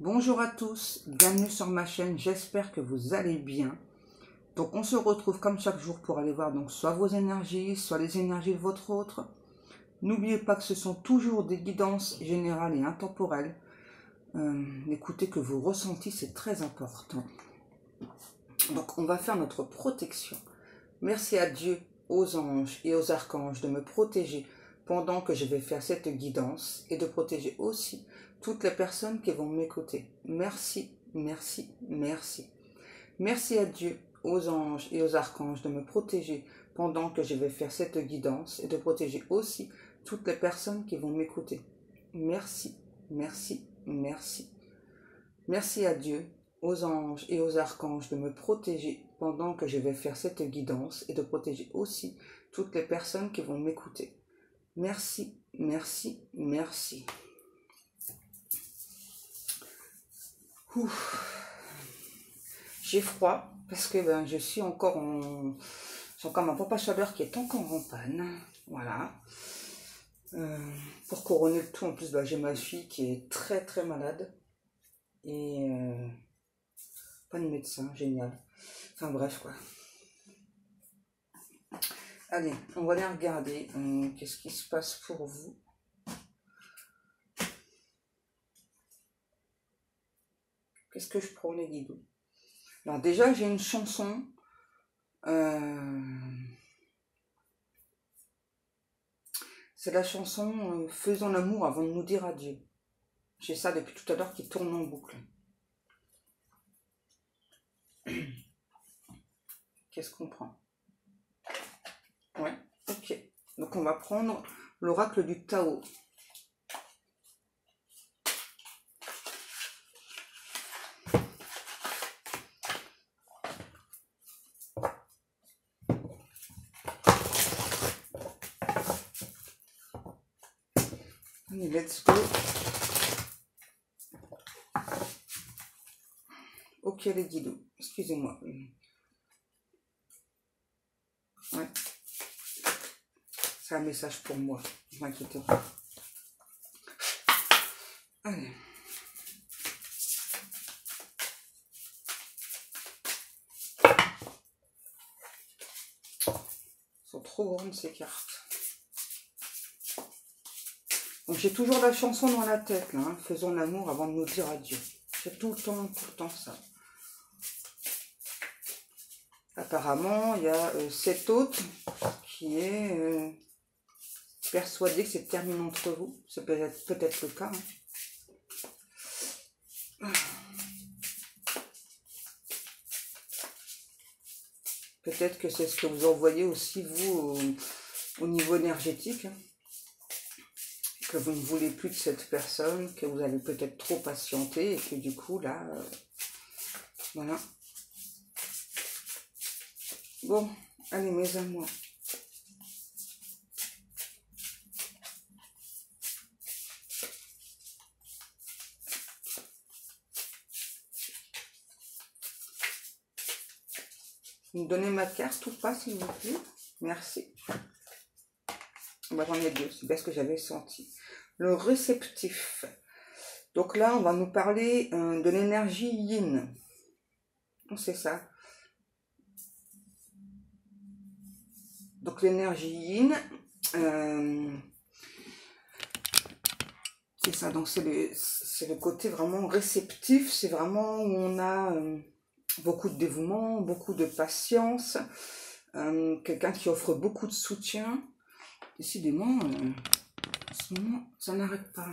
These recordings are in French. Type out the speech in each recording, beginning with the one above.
Bonjour à tous, bienvenue sur ma chaîne, j'espère que vous allez bien. Donc on se retrouve comme chaque jour pour aller voir donc soit vos énergies, soit les énergies de votre autre. N'oubliez pas que ce sont toujours des guidances générales et intemporelles. Écoutez que vos ressentis, c'est très important. Donc on va faire notre protection. Merci à Dieu, aux anges et aux archanges de me protéger pendant que je vais faire cette guidance et de protéger aussi toutes les personnes qui vont m'écouter. Merci, merci, merci. Merci à Dieu, aux anges et aux archanges de me protéger pendant que je vais faire cette guidance et de protéger aussi toutes les personnes qui vont m'écouter. Merci, merci, merci. Merci à Dieu, aux anges et aux archanges de me protéger pendant que je vais faire cette guidance et de protéger aussi toutes les personnes qui vont m'écouter. Merci, merci, merci. J'ai froid parce que je suis encore en... J'ai encore ma pompe à chaleur qui est encore en panne. Voilà. Pour couronner le tout, en plus, j'ai ma fille qui est très très malade. Et pas de médecin, génial. Enfin bref quoi. Allez, on va aller regarder qu'est-ce qui se passe pour vous. Qu'est-ce que je prends les guidoux? Alors déjà, j'ai une chanson. C'est la chanson Faisons l'amour avant de nous dire adieu. J'ai ça depuis tout à l'heure qui tourne en boucle. Qu'est-ce qu'on prend? Ouais, ok. Donc on va prendre l'oracle du Tao. Allez, let's go. Ok les guidoux, excusez-moi. Ouais. C'est un message pour moi, ne vous inquiétez pas. Allez. Elles sont trop grandes ces cartes. Donc j'ai toujours la chanson dans la tête, là, hein. Faisons l'amour avant de nous dire adieu. C'est tout le temps ça. Apparemment, il y a cet autre qui est persuadé que c'est terminé entre vous. C'est peut-être le cas. Hein. Peut-être que c'est ce que vous envoyez aussi, vous, au niveau énergétique. Hein. Que vous ne voulez plus de cette personne, que vous avez peut-être trop patienté et que du coup, là, voilà. Bon, allez mes amours. Vous me donnez ma carte ou pas, s'il vous plaît? Merci. J'en ai deux, c'est bien ce que j'avais senti. Le réceptif. Donc là, on va nous parler de l'énergie yin. C'est ça. Donc l'énergie yin, c'est ça. Donc c'est le côté vraiment réceptif. C'est vraiment où on a beaucoup de dévouement, beaucoup de patience. Quelqu'un qui offre beaucoup de soutien. Décidément, en ce moment, ça n'arrête pas.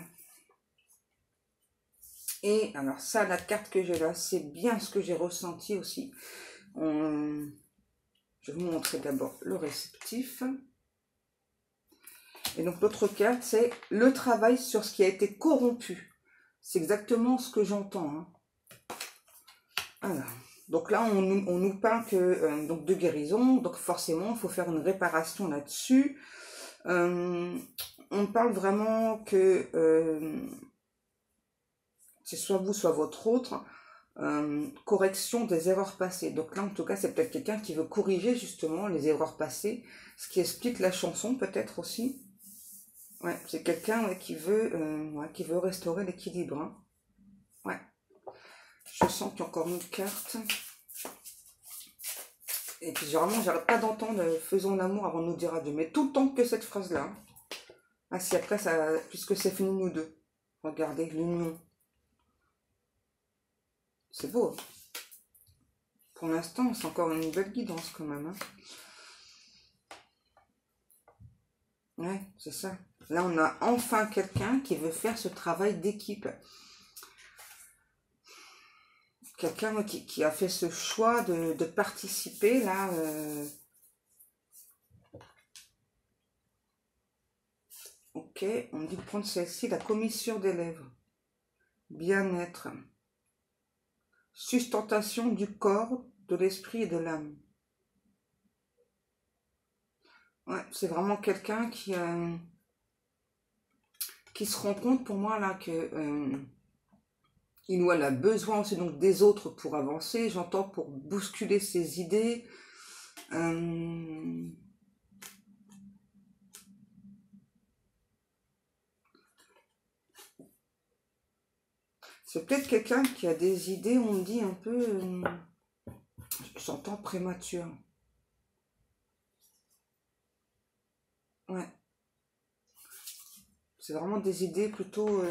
Et alors ça, la carte que j'ai là, c'est bien ce que j'ai ressenti aussi. Je vais vous montrer d'abord le réceptif. Et donc l'autre carte, c'est le travail sur ce qui a été corrompu. C'est exactement ce que j'entends. Hein. Voilà. Donc là, on nous parle que, donc de guérison. Donc forcément, il faut faire une réparation là-dessus. On parle vraiment que c'est soit vous, soit votre autre, correction des erreurs passées. Donc là, en tout cas, c'est peut-être quelqu'un qui veut corriger justement les erreurs passées, ce qui explique la chanson peut-être aussi. Ouais, c'est quelqu'un qui veut restaurer l'équilibre. Hein. Ouais, Je sens qu'il y a encore une carte. Et puis vraiment, j'arrête pas d'entendre faisons l'amour avant de nous dire adieu. Mais tout le temps que cette phrase-là. Ah si, après, ça, puisque c'est fini nous deux. Regardez, l'union. C'est beau. Pour l'instant, c'est encore une belle guidance quand même. Hein. Ouais, c'est ça. Là, on a enfin quelqu'un qui veut faire ce travail d'équipe. Quelqu'un qui a fait ce choix de participer, là. Ok, on dit de prendre celle-ci, la commissure des lèvres. Bien-être. Sustentation du corps, de l'esprit et de l'âme. Ouais, c'est vraiment quelqu'un qui se rend compte pour moi là que il ou elle a besoin aussi donc des autres pour avancer, j'entends pour bousculer ses idées. C'est peut-être quelqu'un qui a des idées, on dit un peu, j'entends prémature. Ouais. C'est vraiment des idées plutôt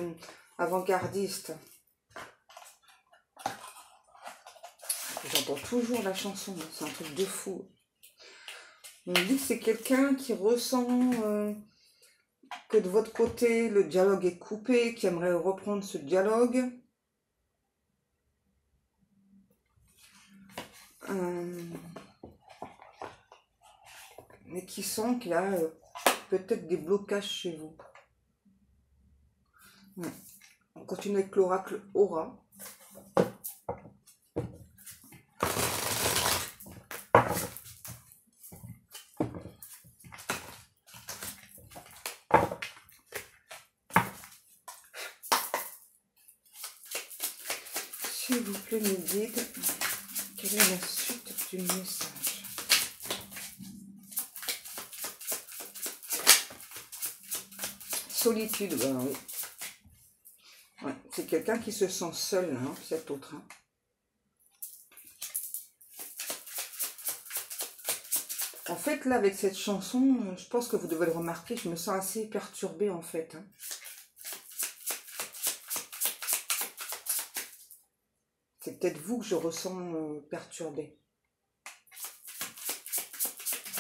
avant-gardistes. J'entends toujours la chanson, c'est un truc de fou. On dit que c'est quelqu'un qui ressent que de votre côté, le dialogue est coupé, qui aimerait reprendre ce dialogue. Mais qui sent qu'il y a peut-être des blocages chez vous. Ouais. On continue avec l'oracle Aura. S'il vous plaît, mes guides, quelle est la suite du message? Solitude, ben oui. Ouais, c'est quelqu'un qui se sent seul, hein, cet autre. Hein. En fait, là, avec cette chanson, je pense que vous devez le remarquer, je me sens assez perturbée, en fait. Hein. C'est peut-être vous que je ressens perturbée.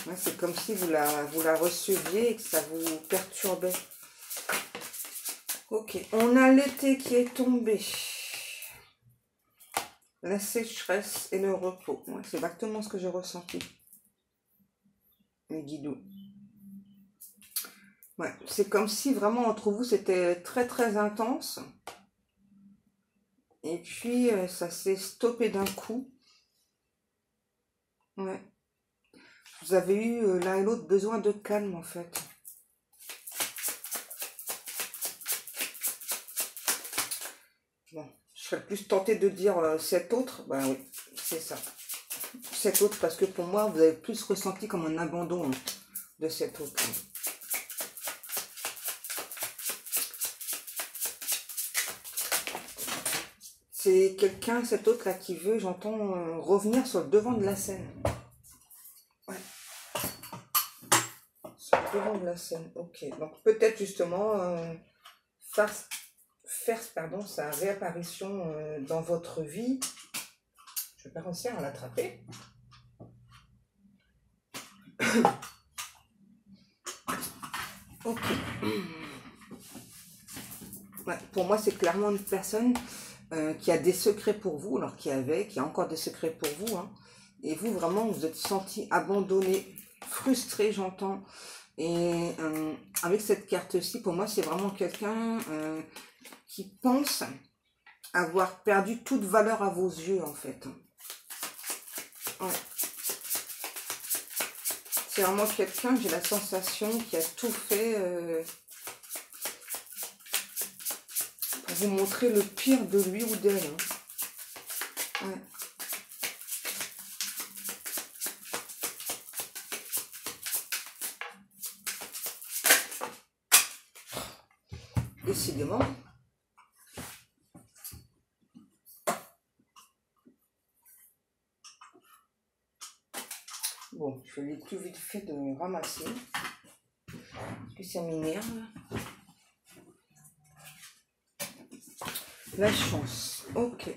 Ouais, c'est comme si vous la receviez et que ça vous perturbait. Ok, on a l'été qui est tombé. La sécheresse et le repos. Ouais, c'est exactement ce que j'ai ressenti. Les guidoux. Ouais, c'est comme si vraiment entre vous c'était très très intense. Et puis ça s'est stoppé d'un coup. Ouais. Vous avez eu l'un et l'autre besoin de calme en fait. Bon, je serais plus tentée de dire cet autre. Ben oui, c'est ça. Cet autre parce que pour moi vous avez plus ressenti comme un abandon de cet autre. C'est quelqu'un, cet autre là qui veut, j'entends, revenir sur le devant de la scène. Ouais. Sur le devant de la scène, ok. Donc peut-être justement faire sa réapparition dans votre vie. Je vais pas réussir à l'attraper. Ok. Ouais, pour moi, c'est clairement une personne qui a des secrets pour vous, alors qui a encore des secrets pour vous. Hein. Et vous, vraiment, vous êtes senti abandonné, frustré, j'entends. Et avec cette carte-ci, pour moi, c'est vraiment quelqu'un qui pense avoir perdu toute valeur à vos yeux, en fait. Ouais. C'est vraiment quelqu'un, j'ai la sensation, qui a tout fait pour vous montrer le pire de lui ou d'elle. Hein. Ouais. Décidément. Bon, je vais tout vite fait de ramasser. Parce que ça m'énerve. La chance. Ok.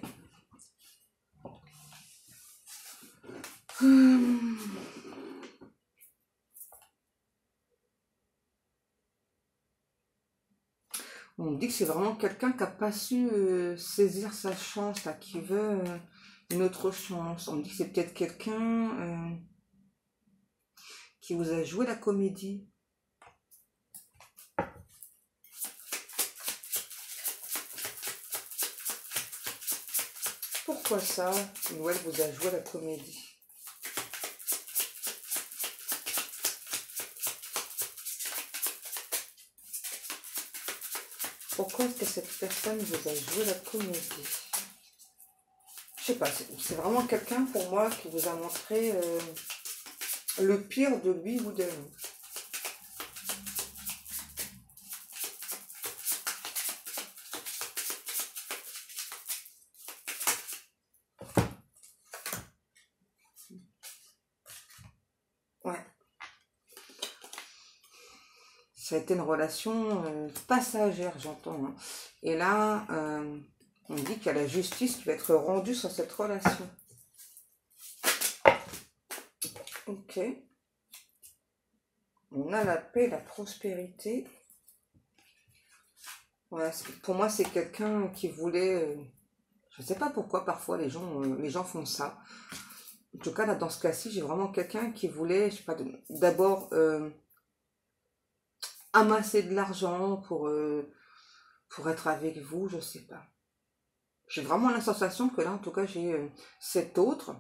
On me dit que c'est vraiment quelqu'un qui n'a pas su saisir sa chance, là, qui veut une autre chance. On me dit que c'est peut-être quelqu'un qui vous a joué la comédie. Pourquoi ça? Ou elle vous a joué la comédie? Pourquoi est-ce que cette personne vous a joué la comédie? Je sais pas, c'est vraiment quelqu'un pour moi qui vous a montré le pire de lui ou d'elle. Ouais. Ça a été une relation passagère, j'entends. Hein. Et là, on dit qu'il y a la justice qui va être rendue sur cette relation. Ok. On a la paix, la prospérité. Voilà, pour moi, c'est quelqu'un qui voulait... je ne sais pas pourquoi, parfois, les gens font ça. En tout cas, là, dans ce cas-ci, j'ai vraiment quelqu'un qui voulait, je sais pas, d'abord amasser de l'argent pour être avec vous, je sais pas. J'ai vraiment la sensation que là, en tout cas, j'ai cet autre.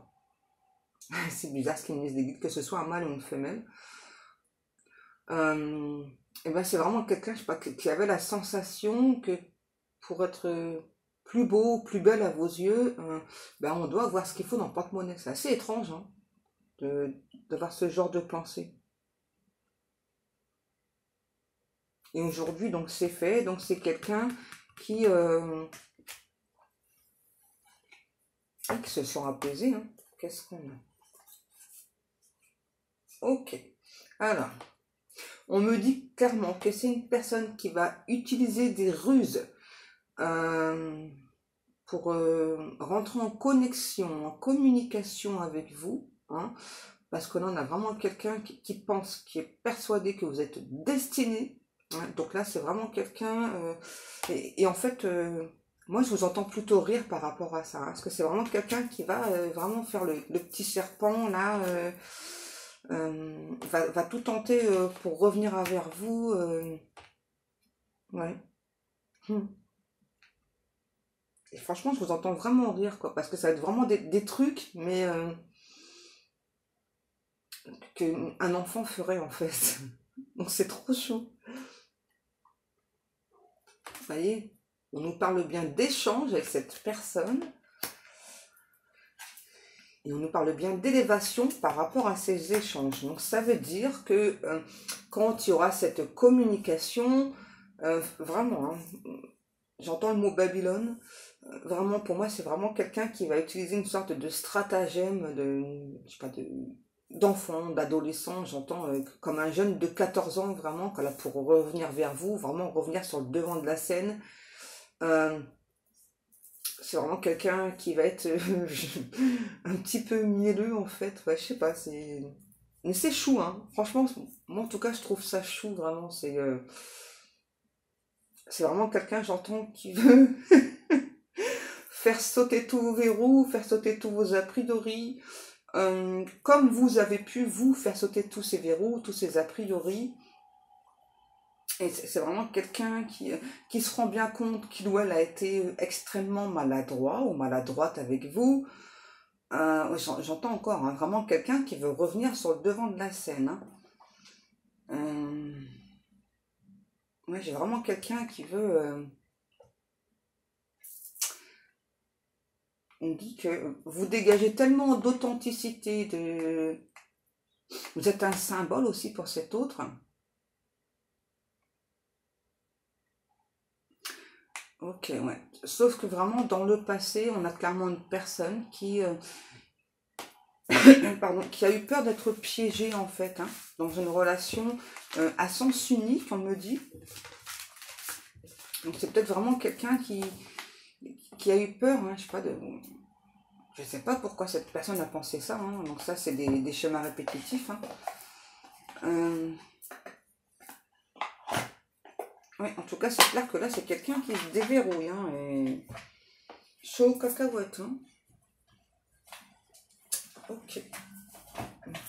C'est bizarre ce qu'ils me disent des guides, que ce soit un mâle ou une femelle. Et ben c'est vraiment quelqu'un, je sais pas, qui avait la sensation que pour être plus beau, plus belle à vos yeux, ben on doit avoir ce qu'il faut dans le porte-monnaie. C'est assez étrange hein, d'avoir ce genre de pensée. Et aujourd'hui, donc c'est fait, donc c'est quelqu'un qui se sent apaisé. Hein. Qu'est-ce qu'on a? Ok. Alors, on me dit clairement que c'est une personne qui va utiliser des ruses pour rentrer en connexion, en communication avec vous. Hein, parce que là, on a vraiment quelqu'un qui pense, qui est persuadé que vous êtes destiné. Hein, donc là, c'est vraiment quelqu'un... et en fait... moi, je vous entends plutôt rire par rapport à ça, hein, parce que c'est vraiment quelqu'un qui va vraiment faire le petit serpent, là, va tout tenter pour revenir vers vous. Ouais. Et franchement, je vous entends vraiment rire, quoi, parce que ça va être vraiment des trucs, mais qu'un enfant ferait, en fait. Donc c'est trop chaud. Vous voyez, on nous parle bien d'échange avec cette personne. Et on nous parle bien d'élévation par rapport à ces échanges. Donc ça veut dire que quand il y aura cette communication, vraiment, hein, j'entends le mot Babylone, vraiment pour moi c'est vraiment quelqu'un qui va utiliser une sorte de stratagème je sais pas, d'enfant, d'adolescent, j'entends comme un jeune de 14 ans vraiment, pour revenir vers vous, vraiment revenir sur le devant de la scène. C'est vraiment quelqu'un qui va être un petit peu mielleux en fait. Ouais, je sais pas, mais c'est chou, hein. Franchement, moi en tout cas, je trouve ça chou vraiment. C'est vraiment quelqu'un, j'entends, qui veut faire sauter tous vos verrous, faire sauter tous vos a priori. Comme vous avez pu, vous, faire sauter tous ces verrous, tous ces a priori. Et c'est vraiment quelqu'un qui se rend bien compte qu'il ou elle a été extrêmement maladroit ou maladroite avec vous. J'entends encore, hein, vraiment quelqu'un qui veut revenir sur le devant de la scène. Hein. Ouais, j'ai vraiment quelqu'un qui veut... on dit que vous dégagez tellement d'authenticité, vous êtes un symbole aussi pour cet autre. Ok, ouais. Sauf que vraiment, dans le passé, on a clairement une personne qui pardon, qui a eu peur d'être piégé en fait, hein, dans une relation à sens unique, on me dit. Donc c'est peut-être vraiment quelqu'un qui a eu peur, hein, je sais pas pourquoi cette personne a pensé ça, hein, donc ça c'est des schémas répétitifs. Hein. Oui, en tout cas c'est clair que là c'est quelqu'un qui se déverrouille, hein, et chaud aux cacahuètes. Hein. Ok.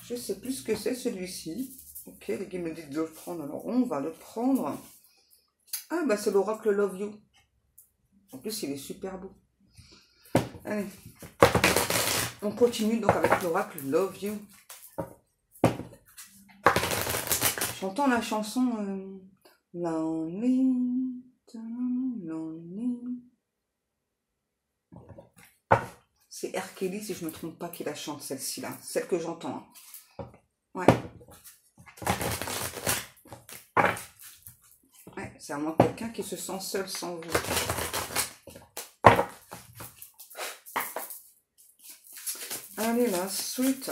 Je sais plus ce que c'est celui-ci. Ok, les gars me disent de le prendre, alors on va le prendre. Ah bah c'est l'oracle Love You. En plus il est super beau. Allez. On continue donc avec l'oracle Love You. J'entends la chanson Lonely, Lonely. C'est R. Kelly, si je ne me trompe pas, qui la chante, celle-ci là. Celle que j'entends. Hein. Ouais. Ouais, c'est vraiment quelqu'un qui se sent seul sans vous. Allez, la suite.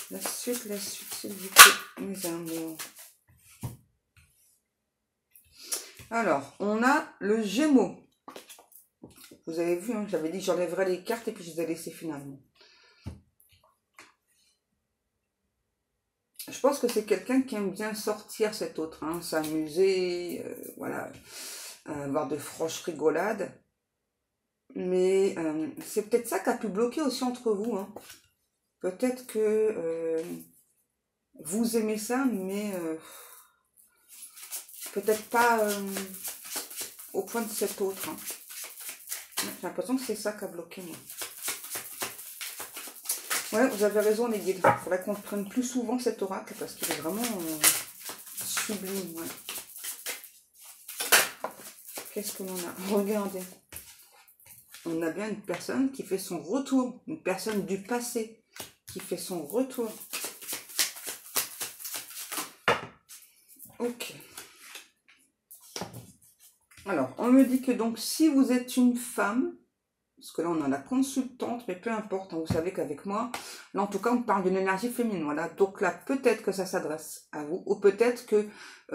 La suite, s'il vous plaît, mes amours. Alors, on a le Gémeaux. Vous avez vu, hein, j'avais dit que j'enlèverais les cartes et puis je les ai laissées finalement. Je pense que c'est quelqu'un qui aime bien sortir cet autre, hein, s'amuser, voilà, avoir de franches rigolades. Mais c'est peut-être ça qui a pu bloquer aussi entre vous. Hein. Peut-être que vous aimez ça, mais peut-être pas au point de cet autre. Hein. J'ai l'impression que c'est ça qui a bloqué, moi. Ouais, vous avez raison, les guides. Il faudrait qu'on prenne plus souvent cet oracle parce qu'il est vraiment sublime. Ouais. Qu'est-ce que l'on a? Regardez. On a bien une personne qui fait son retour. Une personne du passé qui fait son retour. Ok. Alors, on me dit que donc, si vous êtes une femme, parce que là, on a la consultante, mais peu importe, hein, vous savez qu'avec moi, là, en tout cas, on parle d'une énergie féminine, voilà. Donc là, peut-être que ça s'adresse à vous, ou peut-être que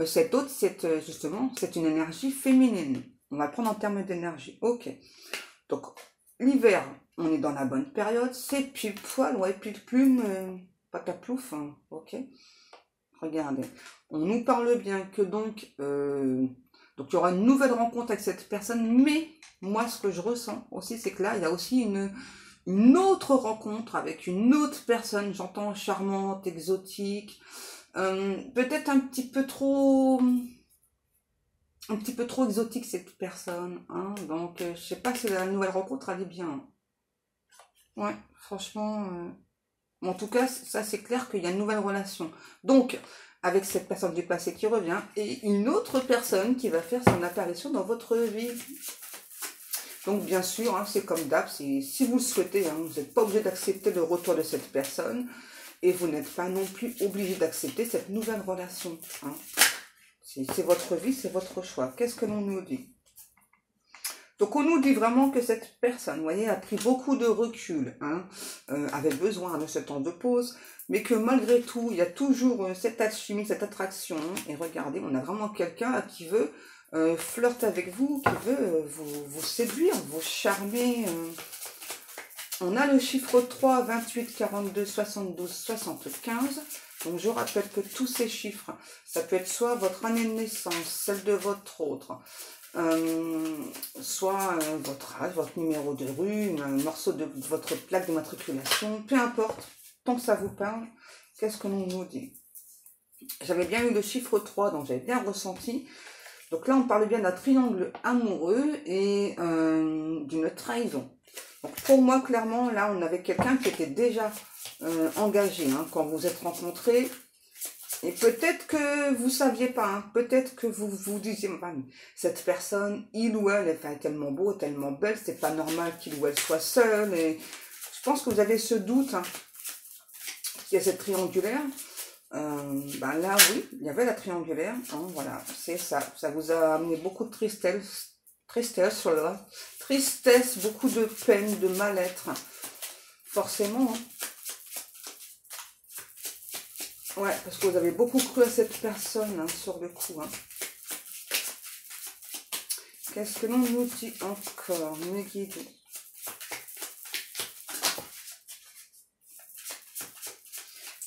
cette autre, justement, c'est une énergie féminine. On va le prendre en termes d'énergie. Ok. Donc, l'hiver, on est dans la bonne période, c'est pile poil, ouais, pile plume, pataplouf, hein, ok. Regardez, on nous parle bien que donc il y aura une nouvelle rencontre avec cette personne, mais moi ce que je ressens aussi, c'est que là, il y a aussi une autre rencontre avec une autre personne, j'entends charmante, exotique, peut-être un petit peu trop exotique cette personne, hein, donc je sais pas si la nouvelle rencontre elle est bien. Ouais, franchement, en tout cas, ça c'est clair qu'il y a une nouvelle relation. Donc, avec cette personne du passé qui revient et une autre personne qui va faire son apparition dans votre vie. Donc, bien sûr, hein, c'est comme d'hab, si vous le souhaitez, hein, vous n'êtes pas obligé d'accepter le retour de cette personne et vous n'êtes pas non plus obligé d'accepter cette nouvelle relation. Hein. C'est votre vie, c'est votre choix. Qu'est-ce que l'on nous dit? Donc, on nous dit vraiment que cette personne, vous voyez, a pris beaucoup de recul, hein, avait besoin de ce temps de pause, mais que malgré tout, il y a toujours cette alchimie, cette attraction. Et regardez, on a vraiment quelqu'un qui veut flirter avec vous, qui veut vous séduire, vous charmer. On a le chiffre 3, 28, 42, 72, 75. Donc, je rappelle que tous ces chiffres, ça peut être soit votre année de naissance, celle de votre autre, soit votre âge, votre numéro de rue, un morceau de votre plaque de matriculation, peu importe, tant que ça vous parle, qu'est-ce que l'on nous dit? J'avais bien eu le chiffre 3, donc j'avais bien ressenti. Donc là, on parle bien d'un triangle amoureux et d'une trahison. Donc pour moi, clairement, là, on avait quelqu'un qui était déjà engagé, hein, quand vous êtes rencontrés. Et peut-être que vous ne saviez pas, hein, peut-être que vous vous disiez, cette personne, il ou elle est tellement beau, tellement belle, c'est pas normal qu'il ou elle soit seul. Et je pense que vous avez ce doute, hein, qu'il y a cette triangulaire. Là, oui, il y avait la triangulaire, hein, voilà, c'est ça. Ça vous a amené beaucoup de tristesse, beaucoup de peine, de mal-être, forcément. Hein. Ouais, parce que vous avez beaucoup cru à cette personne, hein, sur le coup. Hein. Qu'est-ce que l'on nous dit encore, mes guides?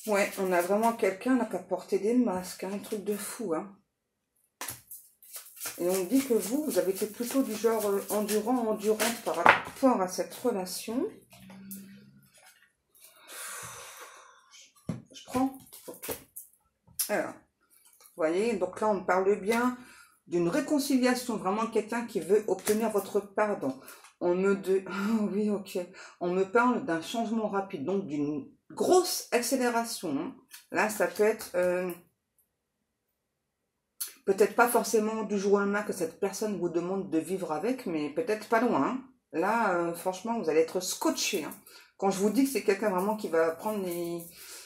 Ouais, on a vraiment quelqu'un là qui a porté des masques, hein, un truc de fou. Hein. Et on dit que vous avez été plutôt du genre endurante par rapport à cette relation. Je prends. Ok. Alors, vous voyez, donc là on parle bien d'une réconciliation, vraiment quelqu'un qui veut obtenir votre pardon. On me oh, oui, ok. On me parle d'un changement rapide, donc d'une grosse accélération. Hein. Là, ça peut être peut-être pas forcément du jour au lendemain que cette personne vous demande de vivre avec, mais peut-être pas loin. Hein. Là, franchement, vous allez être scotché. Hein. Quand je vous dis que c'est quelqu'un vraiment qui va prendre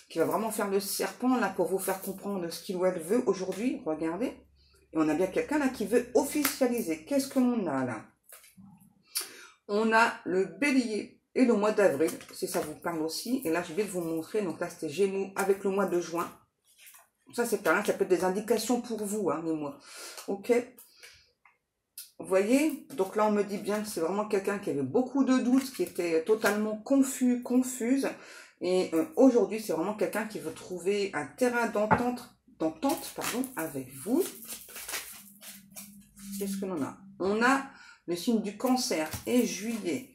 qui va vraiment faire le serpent là pour vous faire comprendre ce qu'il ou elle veut aujourd'hui, regardez. Et on a bien quelqu'un là qui veut officialiser. Qu'est-ce que l'on a là? On a le bélier et le mois d'avril, si ça vous parle aussi. Et là, je vais vous montrer. Donc là, c'était Gémeaux avec le mois de juin. Ça, c'est pas rien. Ça peut être des indications pour vous, hein, les mois. Ok. Vous voyez? Donc là, on me dit bien que c'est vraiment quelqu'un qui avait beaucoup de doutes, qui était totalement confus, confuse. Et aujourd'hui, c'est vraiment quelqu'un qui veut trouver un terrain d'entente avec vous. Qu'est-ce que l'on a? On a le signe du cancer et juillet.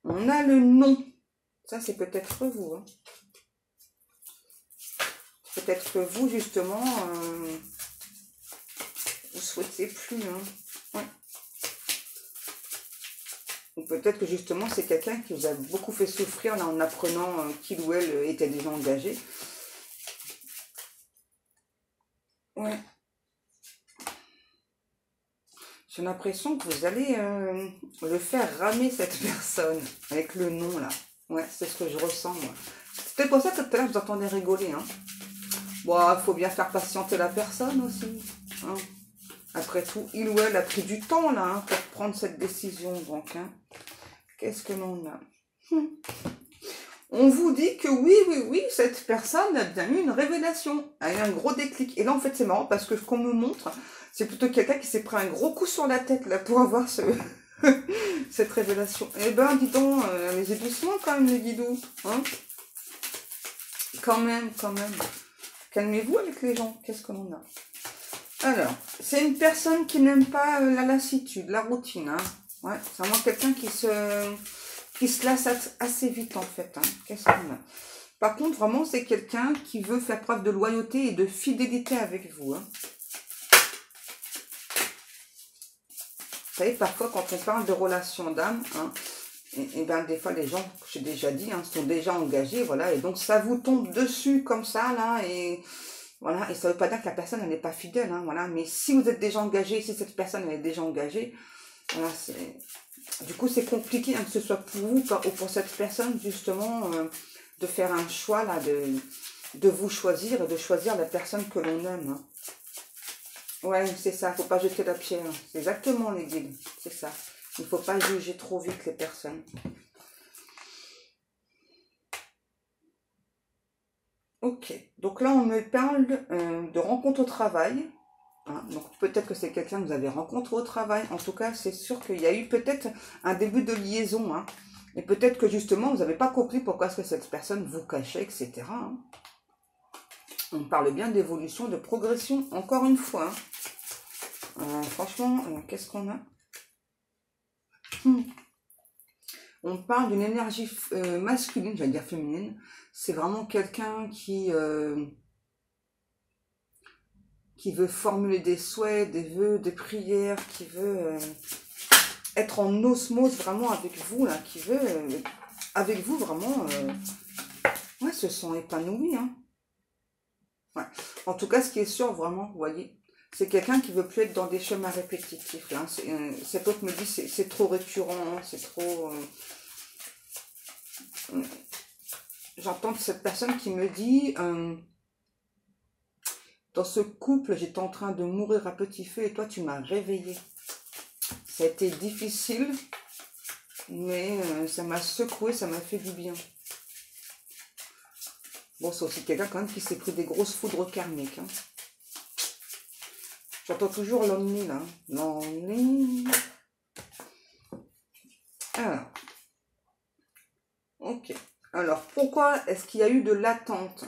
On a le non. Ça, c'est peut-être vous. Hein. Peut-être que vous, justement, vous souhaitez plus. Hein. Ouais. Ou peut-être que, justement, c'est quelqu'un qui vous a beaucoup fait souffrir là, en apprenant qu'il ou elle était déjà engagé. Ouais. J'ai l'impression que vous allez le faire ramer, cette personne, avec le nom, là. Ouais, c'est ce que je ressens, moi. C'est pour ça que tout à l'heure, je vous entendais rigoler, hein. Bon, il faut bien faire patienter la personne aussi. Hein. Après tout, il ou elle a pris du temps, là, hein, pour prendre cette décision, donc, hein. Qu'est-ce que l'on a? On vous dit que oui, cette personne a bien eu une révélation, a eu un gros déclic. Et là, en fait, c'est marrant parce que ce qu'on me montre, c'est plutôt quelqu'un qui s'est pris un gros coup sur la tête là pour avoir cette révélation. Eh ben, dis donc, allez-y doucement quand même, les guidous. Hein, quand même. Calmez-vous avec les gens. Qu'est-ce que l'on a? Alors, c'est une personne qui n'aime pas la lassitude, la routine. Hein. Ouais, c'est vraiment quelqu'un qui se lasse assez vite en fait. Hein. Qu'est-ce qu'on a? Par contre, vraiment, c'est quelqu'un qui veut faire preuve de loyauté et de fidélité avec vous. Hein. Vous savez, parfois, quand on parle de relations d'âme, hein, et ben des fois, les gens, j'ai déjà dit, hein, sont déjà engagés, voilà, et donc ça vous tombe dessus comme ça, là, et voilà, et ça ne veut pas dire que la personne, elle n'est pas fidèle, hein, voilà, mais si vous êtes déjà engagé, si cette personne, elle est déjà engagée, voilà, du coup, c'est compliqué, hein, que ce soit pour vous ou pour cette personne, justement, de faire un choix, là, de vous choisir et de choisir la personne que l'on aime. Hein. Ouais, c'est ça, il ne faut pas jeter la pierre. C'est exactement les guides, c'est ça. Il ne faut pas juger trop vite les personnes. Ok, donc là, on me parle de rencontre au travail. Hein, donc peut-être que c'est quelqu'un que vous avez rencontré au travail. En tout cas, c'est sûr qu'il y a eu peut-être un début de liaison. Hein. Et peut-être que justement, vous n'avez pas compris pourquoi est-ce que cette personne vous cachait, etc. Hein. On parle bien d'évolution, de progression, encore une fois. Hein. Franchement, qu'est-ce qu'on a? On parle d'une énergie masculine, j'allais dire féminine. C'est vraiment quelqu'un qui veut formuler des souhaits, des vœux, des prières, qui veut être en osmose vraiment avec vous, là, qui veut, avec vous vraiment, ouais, se sent épanoui. Hein. Ouais. En tout cas, ce qui est sûr, vraiment, vous voyez, c'est quelqu'un qui veut plus être dans des chemins répétitifs. Là. Cet autre me dit c'est trop récurrent, c'est trop... J'entends cette personne qui me dit dans ce couple, j'étais en train de mourir à petit feu et toi, tu m'as réveillée. Ça a été difficile, mais ça m'a secoué, ça m'a fait du bien. Bon, c'est aussi quelqu'un quand même qui s'est pris des grosses foudres karmiques. Hein. J'entends toujours l'ennui là. L'ennui. Alors. Ok. Alors, pourquoi est-ce qu'il y a eu de l'attente?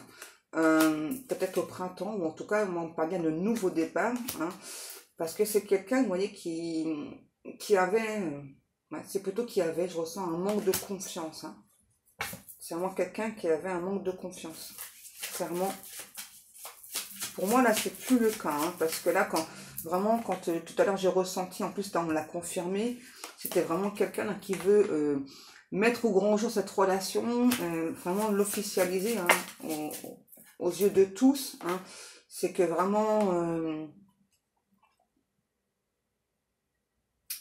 Peut-être au printemps, ou en tout cas, on parle bien de nouveau départ. Hein, parce que c'est quelqu'un, vous voyez, qui avait... c'est plutôt qui avait, je ressens, un manque de confiance. Hein. C'est vraiment quelqu'un qui avait un manque de confiance. Clairement. Pour moi, là, c'est plus le cas. Hein, parce que là, quand tout à l'heure, j'ai ressenti, en plus, on me l'a confirmé, c'était vraiment quelqu'un qui veut mettre au grand jour cette relation, vraiment l'officialiser hein, aux yeux de tous. Hein, c'est que vraiment...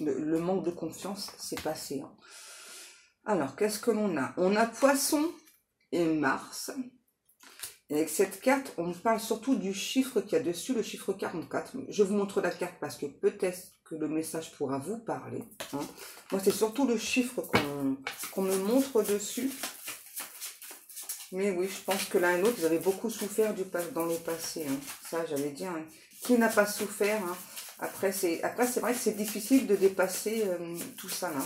le manque de confiance s'est passé. Hein. Alors, qu'est-ce que l'on a? On a Poisson et Mars. Et avec cette carte, on parle surtout du chiffre qu'il y a dessus, le chiffre 44. Je vous montre la carte parce que peut-être que le message pourra vous parler. Hein. Moi, c'est surtout le chiffre qu'on me montre dessus. Mais oui, je pense que l'un et l'autre, vous avez beaucoup souffert dans le passé. Hein. Ça, j'allais dire. Hein. Qui n'a pas souffert hein. Après, c'est vrai que c'est difficile de dépasser tout ça. Là.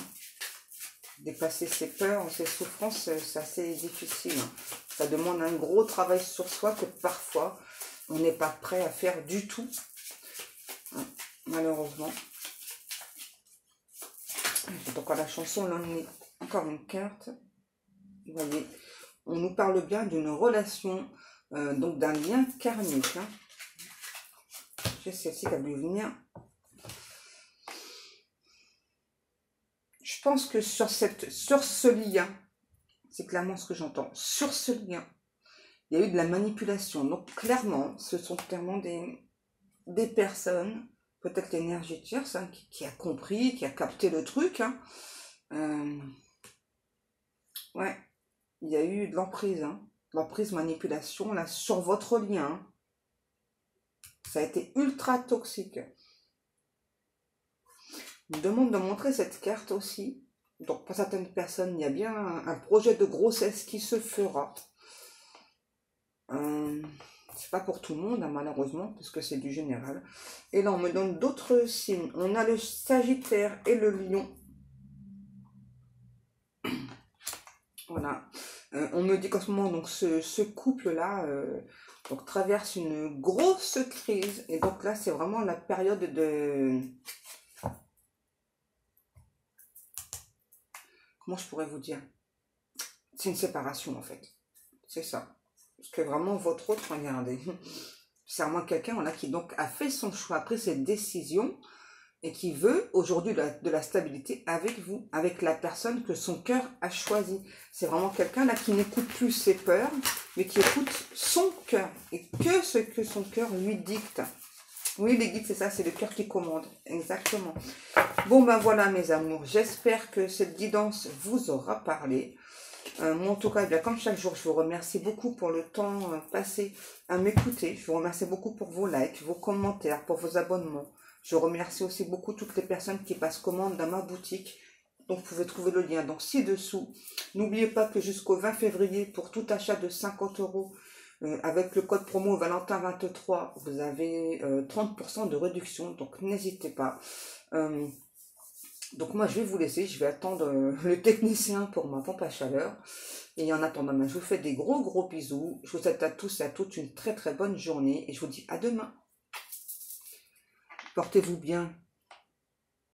Dépasser ses peurs, ses souffrances, c'est assez difficile. Hein. Ça demande un gros travail sur soi que parfois, on n'est pas prêt à faire du tout. Hein, malheureusement. J'ai encore la chanson, là, on est encore une carte. Vous voyez, on nous parle bien d'une relation, donc d'un lien karmique. Hein. J'ai celle-ci qui a dû venir. Je pense que sur ce lien, c'est clairement ce que j'entends, sur ce lien, il y a eu de la manipulation. Donc clairement, ce sont clairement des personnes, peut-être l'énergie tierce, hein, qui a compris, qui a capté le truc. Hein. Ouais, il y a eu de l'emprise, hein, l'emprise manipulation là, sur votre lien. Hein. Ça a été ultra toxique. Je me demande de montrer cette carte aussi. Donc, pour certaines personnes, il y a bien un projet de grossesse qui se fera. C'est pas pour tout le monde, hein, malheureusement, parce que c'est du général. Et là, on me donne d'autres signes. On a le Sagittaire et le Lion. Voilà. On me dit qu'en ce moment, donc, ce couple-là donc, traverse une grosse crise. Et donc là, c'est vraiment la période de... Comment je pourrais vous dire? C'est une séparation, en fait. C'est ça. Parce que vraiment, votre autre, regardez. C'est vraiment quelqu'un voilà, qui donc a fait son choix, a pris cette décision et qui veut aujourd'hui de la stabilité avec vous, avec la personne que son cœur a choisi. C'est vraiment quelqu'un là qui n'écoute plus ses peurs, mais qui écoute son cœur et que ce que son cœur lui dicte. Oui, les guides, c'est ça, c'est le cœur qui commande. Exactement. Bon, ben voilà, mes amours. J'espère que cette guidance vous aura parlé. Moi, en tout cas, bien, comme chaque jour, je vous remercie beaucoup pour le temps passé à m'écouter. Je vous remercie beaucoup pour vos likes, vos commentaires, pour vos abonnements. Je remercie aussi beaucoup toutes les personnes qui passent commande dans ma boutique. Donc, vous pouvez trouver le lien donc ci-dessous. N'oubliez pas que jusqu'au 20 février, pour tout achat de 50 €, avec le code promo Valentin23, vous avez 30% de réduction. Donc, n'hésitez pas. Donc moi je vais vous laisser, je vais attendre le technicien pour ma pompe à chaleur. Et en attendant, je vous fais des gros bisous. Je vous souhaite à tous et à toutes une très bonne journée. Et je vous dis à demain. Portez-vous bien.